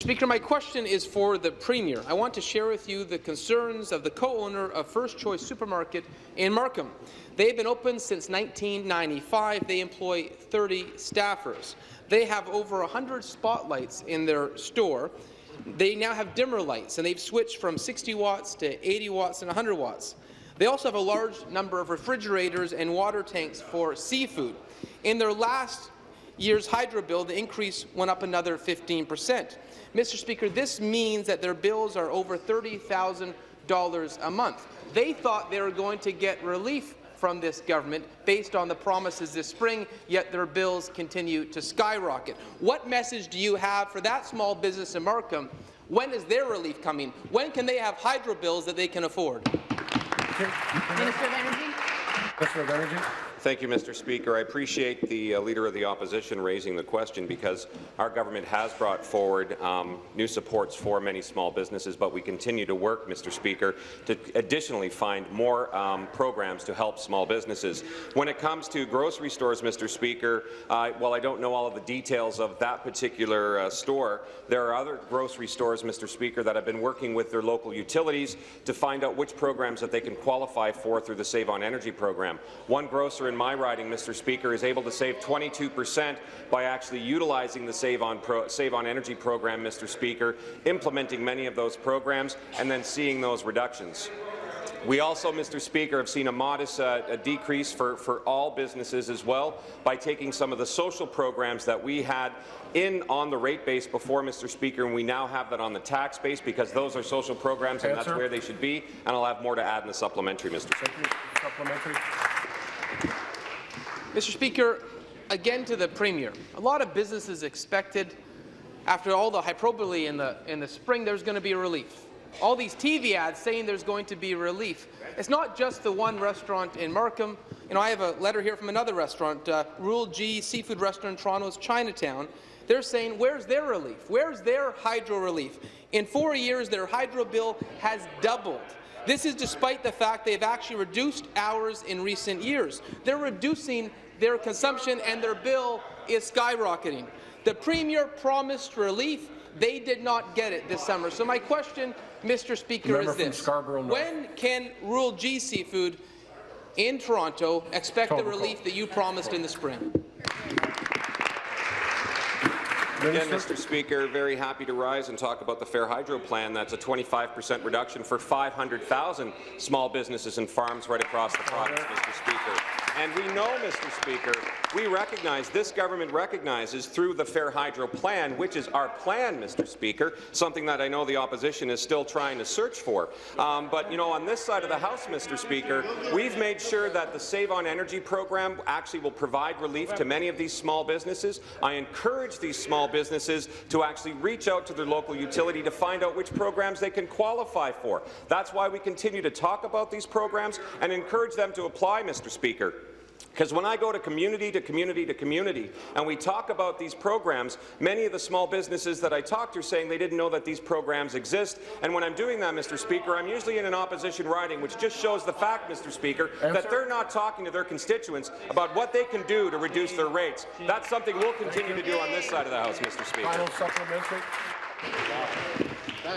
Speaker, my question is for the Premier. I want to share with you the concerns of the co-owner of First Choice Supermarket in Markham. They've been open since 1995. They employ 30 staffers. They have over 100 spotlights in their store. They now have dimmer lights, and they've switched from 60 watts to 80 watts and 100 watts. They also have a large number of refrigerators and water tanks for seafood. In their last year's hydro bill, the increase went up another 15%. Mr. Speaker, this means that their bills are over $30,000 a month. They thought they were going to get relief from this government based on the promises this spring, yet their bills continue to skyrocket. What message do you have for that small business in Markham? When is their relief coming? When can they have hydro bills that they can afford? Minister of Energy. Minister of Energy. Thank you, Mr. Speaker. I appreciate the Leader of the Opposition raising the question because our government has brought forward new supports for many small businesses, but we continue to work, Mr. Speaker, to additionally find more programs to help small businesses. When it comes to grocery stores, Mr. Speaker, while I don't know all of the details of that particular store, there are other grocery stores, Mr. Speaker, that have been working with their local utilities to find out which programs that they can qualify for through the Save on Energy program. One grocer in my riding, Mr. Speaker, is able to save 22% by actually utilizing the Save on Energy program, Mr. Speaker, implementing many of those programs, and then seeing those reductions. We also, Mr. Speaker, have seen a modest decrease for all businesses as well by taking some of the social programs that we had on the rate base before, Mr. Speaker, and we now have that on the tax base because those are social programs and that's where they should be, and I'll have more to add in the supplementary, Mr. Speaker. Supplementary. Mr. Speaker, again to the Premier. A lot of businesses expected, after all the hyperbole in the spring, there's going to be relief. All these TV ads saying there's going to be relief. It's not just the one restaurant in Markham. You know, I have a letter here from another restaurant, Rule G Seafood Restaurant in Toronto's Chinatown. They're saying, where's their relief? Where's their hydro relief? In 4 years, their hydro bill has doubled. This is despite the fact they've actually reduced hours in recent years. They're reducing their consumption and their bill is skyrocketing. The Premier promised relief. They did not get it this summer. So my question, Mr. Speaker, is this. When can Rule G Seafood in Toronto expect the relief that you promised in the spring? Again, Mr. Speaker, very happy to rise and talk about the Fair Hydro Plan. That's a 25% reduction for 500,000 small businesses and farms right across the province, Mr. Speaker. And we know, Mr. Speaker, we recognize, this government recognizes through the Fair Hydro Plan, which is our plan, Mr. Speaker, something that I know the opposition is still trying to search for. But, you know, on this side of the House, Mr. Speaker, we've made sure that the Save on Energy program actually will provide relief to many of these small businesses. I encourage these small businesses to actually reach out to their local utility to find out which programs they can qualify for. That's why we continue to talk about these programs and encourage them to apply, Mr. Speaker. Because when I go to community to community to community and we talk about these programs, many of the small businesses that I talk to are saying they didn't know that these programs exist. And when I'm doing that, Mr. Speaker, I'm usually in an opposition riding, which just shows the fact, Mr. Speaker, that they're not talking to their constituents about what they can do to reduce their rates. That's something we'll continue to do on this side of the House, Mr. Speaker. Final supplementary.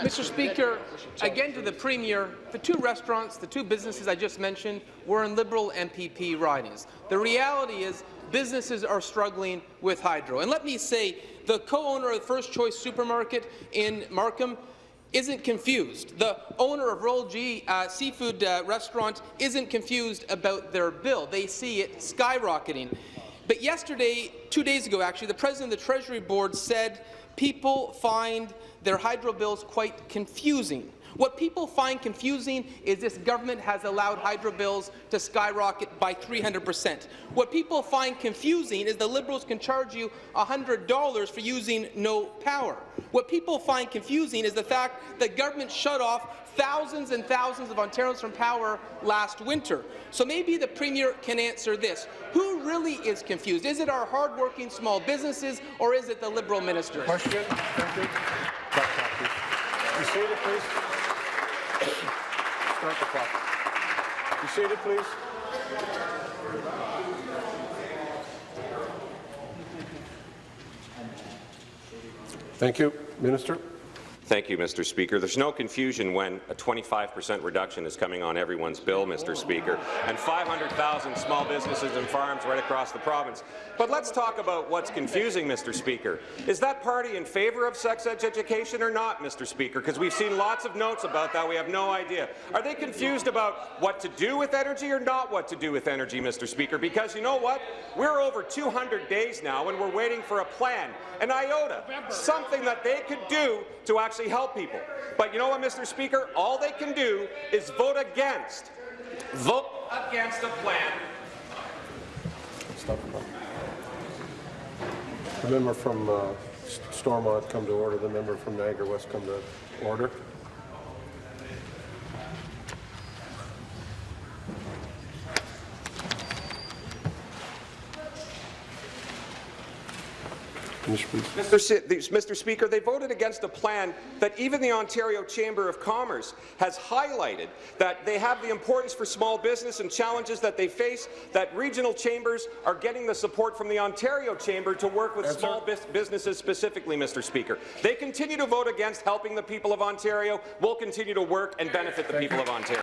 Mr. Speaker, again to the Premier, the two restaurants, the two businesses I just mentioned were in Liberal MPP ridings. The reality is businesses are struggling with hydro. And let me say, the co-owner of the First Choice Supermarket in Markham isn't confused. The owner of Roll G Seafood Restaurant isn't confused about their bill. They see it skyrocketing. But yesterday, 2 days ago actually, the President of the Treasury Board said people find their hydro bills quite confusing. What people find confusing is this government has allowed hydro bills to skyrocket by 300%. What people find confusing is the Liberals can charge you $100 for using no power. What people find confusing is the fact that government shut off thousands and thousands of Ontarians from power last winter. So maybe the Premier can answer this. Who really is confused? Is it our hard-working small businesses or is it the Liberal ministers? Question. Thank you. You seated, please. Start the clock. You seated, please. Thank you, Minister. Thank you, Mr. Speaker. There's no confusion when a 25% reduction is coming on everyone's bill, Mr. Speaker, and 500,000 small businesses and farms right across the province. But let's talk about what's confusing, Mr. Speaker. Is that party in favour of sex education or not, Mr. Speaker? Because we've seen lots of notes about that. We have no idea. Are they confused about what to do with energy or not what to do with energy, Mr. Speaker? Because you know what? We're over 200 days now, and we're waiting for a plan, an iota, something that they could do to actually help people. But you know what, Mr. Speaker? All they can do is vote against. Vote against a plan. The member from Stormont come to order. The member from Niagara West come to order. Mr. Speaker, they voted against a plan that even the Ontario Chamber of Commerce has highlighted, that they have the importance for small business and challenges that they face, that regional chambers are getting the support from the Ontario Chamber to work with small businesses specifically, Mr. Speaker. They continue to vote against helping the people of Ontario. We'll continue to work and benefit the people of Ontario.